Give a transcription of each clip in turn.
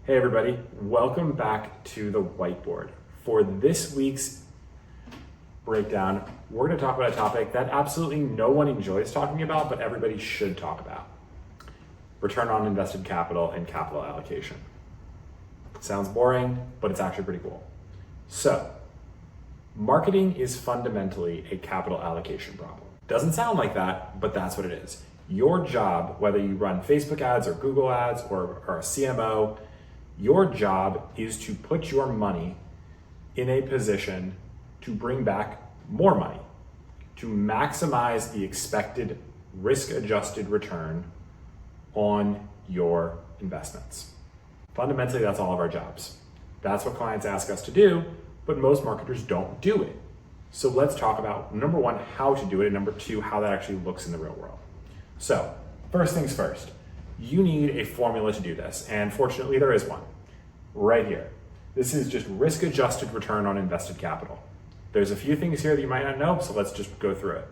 Hey everybody, welcome back to the whiteboard. For this week's breakdown, we're going to talk about a topic that absolutely no one enjoys talking about, but everybody should talk about. Return on invested capital and capital allocation. Sounds boring, but it's actually pretty cool. So, marketing is fundamentally a capital allocation problem. Doesn't sound like that, but that's what it is. Your job, whether you run Facebook ads or Google ads or a CMO, your job is to put your money in a position to bring back more money, to maximize the expected risk-adjusted return on your investments. Fundamentally, that's all of our jobs. That's what clients ask us to do, but most marketers don't do it. So let's talk about, number one, how to do it, and number two, how that actually looks in the real world. So, first things first, you need a formula to do this, and fortunately there is one, right here. This is just risk-adjusted return on invested capital. There's a few things here that you might not know, so let's just go through it.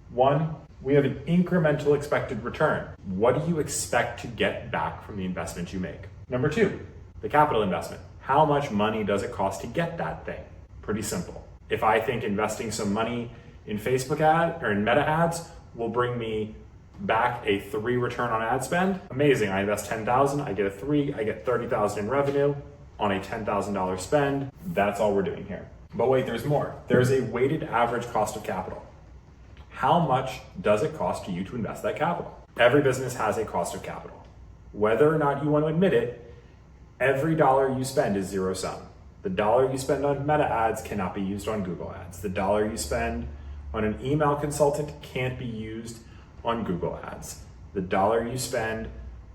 One, we have an incremental expected return. What do you expect to get back from the investment you make? Number two, the capital investment. How much money does it cost to get that thing? Pretty simple. If I think investing some money in Facebook ad or in meta ads will bring me back a 3 return on ad spend, amazing. I invest 10,000, I get a 3, I get 30,000 in revenue on a $10,000 spend. That's all we're doing here. But wait, there's more. There's a weighted average cost of capital. How much does it cost you to invest that capital? Every business has a cost of capital. Whether or not you want to admit it, every dollar you spend is zero sum. The dollar you spend on meta ads cannot be used on Google ads. The dollar you spend on an email consultant can't be used on Google ads. The dollar you spend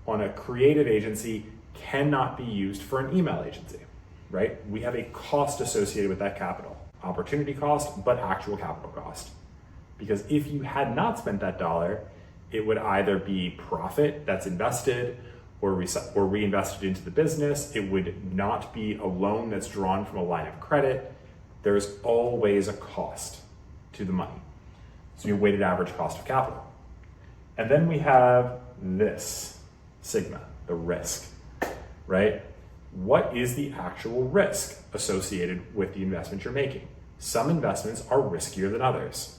on a creative agency cannot be used for an email agency, right? We have a cost associated with that capital. Opportunity cost, but actual capital cost. Because if you had not spent that dollar, it would either be profit that's invested or reinvested into the business. It would not be a loan that's drawn from a line of credit. There's always a cost to the money. So your weighted average cost of capital. And then we have this, sigma, the risk, right? What is the actual risk associated with the investment you're making? Some investments are riskier than others.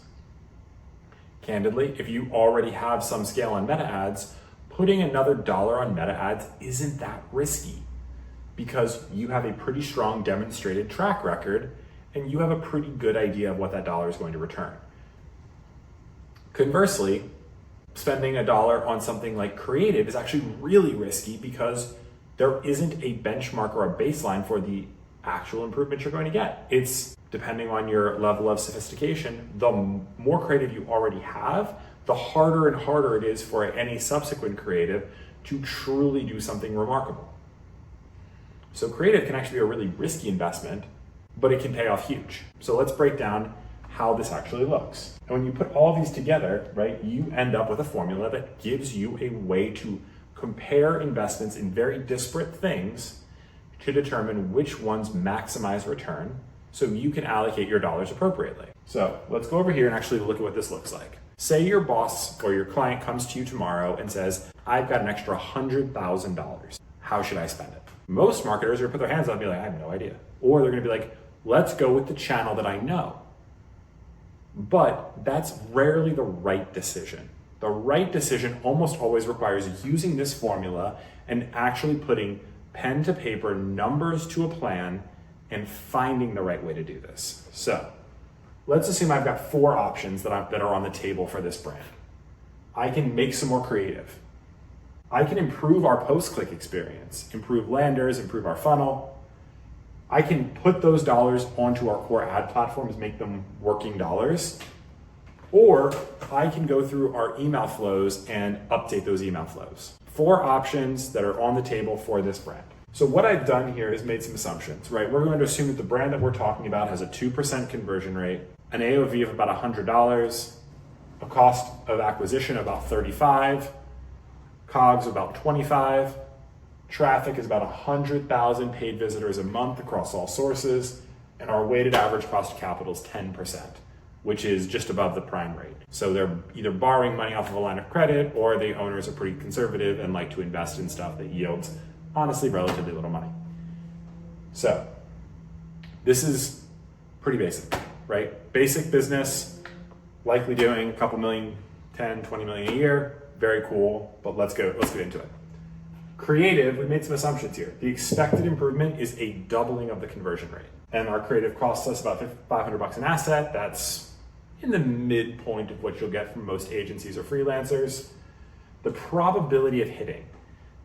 Candidly, if you already have some scale on meta ads, putting another dollar on meta ads isn't that risky because you have a pretty strong demonstrated track record and you have a pretty good idea of what that dollar is going to return. Conversely, spending a dollar on something like creative is actually really risky because there isn't a benchmark or a baseline for the actual improvement you're going to get. It's depending on your level of sophistication, the more creative you already have, the harder and harder it is for any subsequent creative to truly do something remarkable. So creative can actually be a really risky investment, but it can pay off huge. So let's break down how this actually looks. And when you put all these together, right, you end up with a formula that gives you a way to compare investments in very disparate things to determine which ones maximize return so you can allocate your dollars appropriately. So let's go over here and actually look at what this looks like. Say your boss or your client comes to you tomorrow and says, I've got an extra $100,000. How should I spend it? Most marketers are gonna put their hands up and be like, I have no idea. Or they're gonna be like, let's go with the channel that I know. But that's rarely the right decision. The right decision almost always requires using this formula and actually putting pen to paper, numbers to a plan, and finding the right way to do this. So let's assume I've got 4 options that are on the table for this brand. I can make some more creative. I can improve our post-click experience, improve landers, improve our funnel. I can put those dollars onto our core ad platforms, make them working dollars, or I can go through our email flows and update those email flows. 4 options that are on the table for this brand. So what I've done here is made some assumptions, right? We're going to assume that the brand that we're talking about has a 2% conversion rate, an AOV of about $100, a cost of acquisition of about $35, COGS about $25, traffic is about 100,000 paid visitors a month across all sources, and our weighted average cost of capital is 10%, which is just above the prime rate. So they're either borrowing money off of a line of credit or the owners are pretty conservative and like to invest in stuff that yields honestly relatively little money. So this is pretty basic, right? Basic business, likely doing a couple million, 10, 20 million a year. Very cool, but let's get into it. Creative, we made some assumptions here. The expected improvement is a doubling of the conversion rate. And our creative costs us about $500 an asset. That's in the midpoint of what you'll get from most agencies or freelancers. The probability of hitting.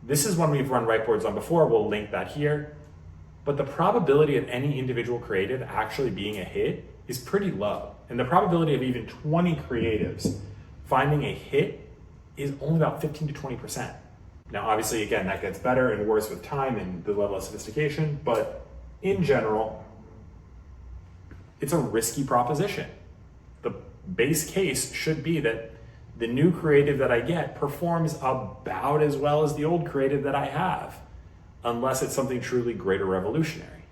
This is one we've run whiteboards on before. We'll link that here. But the probability of any individual creative actually being a hit is pretty low. And the probability of even 20 creatives finding a hit is only about 15 to 20%. Now, obviously, again, that gets better and worse with time and the level of sophistication, but in general, it's a risky proposition. The base case should be that the new creative that I get performs about as well as the old creative that I have, unless it's something truly great or revolutionary.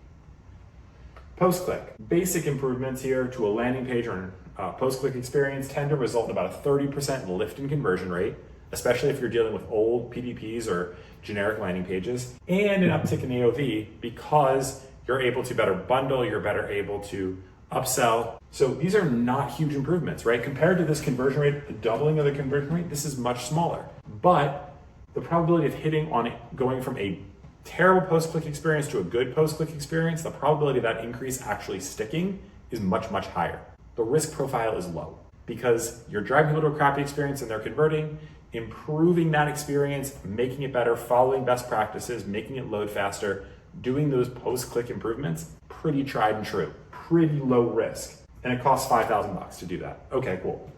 Post-click. Basic improvements here to a landing page or post-click experience tend to result in about a 30% lift in conversion rate, especially if you're dealing with old PDPs or generic landing pages, and an uptick in AOV because you're able to better bundle, you're better able to upsell. So these are not huge improvements, right? Compared to this conversion rate, the doubling of the conversion rate, this is much smaller. But the probability of hitting on it, going from a terrible post-click experience to a good post-click experience, the probability of that increase actually sticking is much, much higher. The risk profile is low because you're driving people to a crappy experience and they're converting, improving that experience, making it better, following best practices, making it load faster, doing those post-click improvements, pretty tried and true, pretty low risk. And it costs $5,000 to do that. Okay, cool.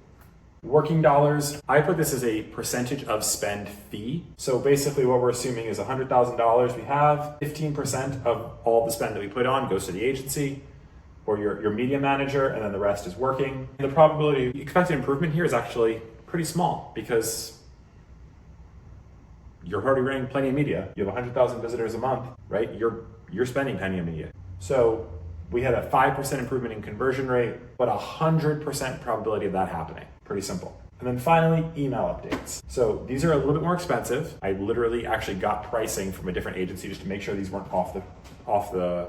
Working dollars, I put this as a percentage of spend fee. So basically what we're assuming is $100,000 we have, 15% of all the spend that we put on goes to the agency or your media manager, and then the rest is working. And the probability of expected improvement here is actually pretty small because you're already running plenty of media. You have 100,000 visitors a month, right? You're spending plenty of media. So we had a 5% improvement in conversion rate, but 100% probability of that happening. Pretty simple. And then finally, email updates. So these are a little bit more expensive. I literally actually got pricing from a different agency just to make sure these weren't off the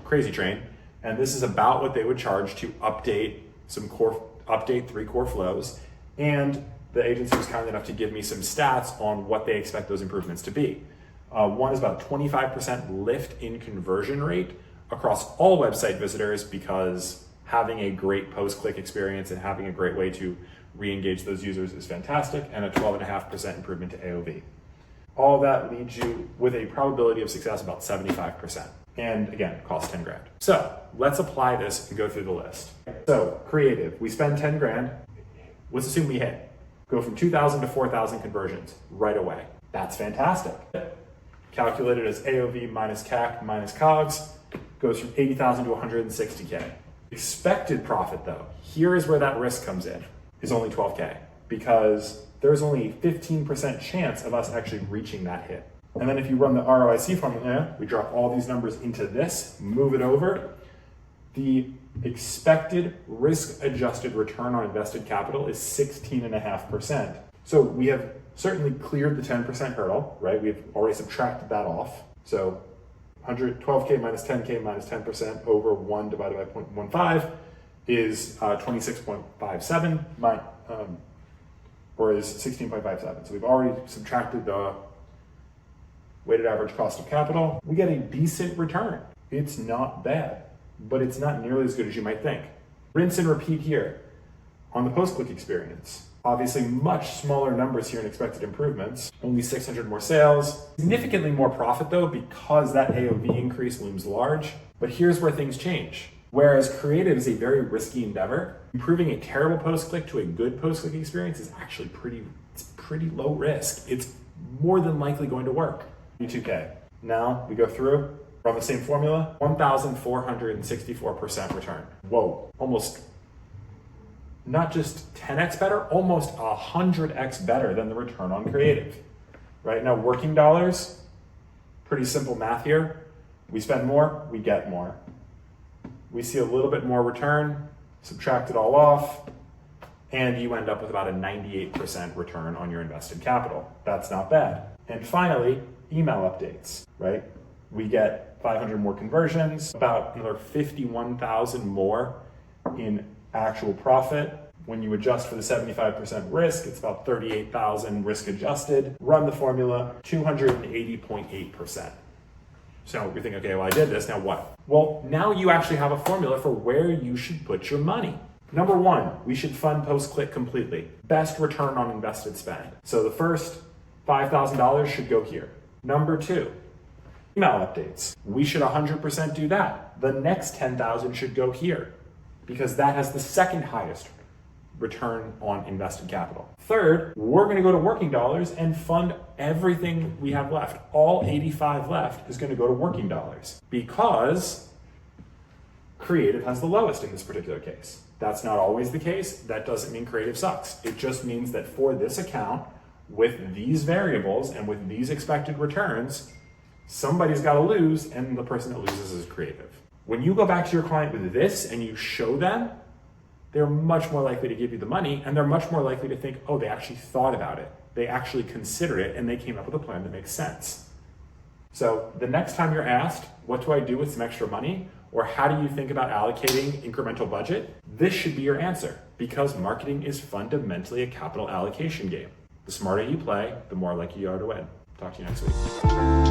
crazy train. And this is about what they would charge to update 3 core flows. And the agency was kind enough to give me some stats on what they expect those improvements to be. One is about 25% lift in conversion rate across all website visitors because having a great post-click experience and having a great way to re-engage those users is fantastic, and a 12.5% improvement to AOV. All of that leaves you with a probability of success about 75%. And again, it costs 10 grand. So let's apply this and go through the list. So creative, we spend 10 grand. Let's assume we hit. Go from 2,000 to 4,000 conversions right away. That's fantastic. Calculated as AOV minus CAC minus COGS, goes from 80,000 to 160K. Expected profit though, here is where that risk comes in, is only 12K because there's only a 15% chance of us actually reaching that hit. And then if you run the ROIC formula, we drop all these numbers into this, move it over. The expected risk-adjusted return on invested capital is 16.5%. So we have certainly cleared the 10% hurdle, right? We've already subtracted that off. So 112K minus 10K minus 10% over 1 divided by 0.15 is 26.57, or is 16.57. So we've already subtracted the weighted average cost of capital. We get a decent return. It's not bad, but it's not nearly as good as you might think. Rinse and repeat here on the post-click experience. Obviously much smaller numbers here in expected improvements, only 600 more sales, significantly more profit though because that AOV increase looms large. But here's where things change. Whereas creative is a very risky endeavor, improving a terrible post-click to a good post-click experience is actually pretty low risk. It's more than likely going to work. 2K. Now we go through, run the same formula, 1,464% return. Whoa, almost not just 10x better, almost 100x better than the return on creative. Right now, working dollars, pretty simple math here. We spend more, we get more. We see a little bit more return, subtract it all off, and you end up with about a 98% return on your invested capital. That's not bad. And finally, email updates, right? We get 500 more conversions, about another 51,000 more in actual profit. When you adjust for the 75% risk, it's about 38,000 risk adjusted. Run the formula, 280.8%. So you're thinking, okay, well, I did this, now what? Well, now you actually have a formula for where you should put your money. Number one, we should fund post-click completely. Best return on invested spend. So the first $5,000 should go here. Number two, email updates. We should 100% do that. The next 10,000 should go here because that has the second highest return on invested capital. Third, we're going to go to working dollars and fund everything we have left. All 85 left is going to go to working dollars because creative has the lowest in this particular case. That's not always the case. That doesn't mean creative sucks. It just means that for this account, with these variables and with these expected returns, somebody's got to lose, and the person that loses is creative. When you go back to your client with this and you show them, they're much more likely to give you the money, and they're much more likely to think, oh, they actually thought about it. They actually considered it, and they came up with a plan that makes sense. So the next time you're asked, what do I do with some extra money? Or how do you think about allocating incremental budget? This should be your answer, because marketing is fundamentally a capital allocation game. The smarter you play, the more likely you are to win. Talk to you next week.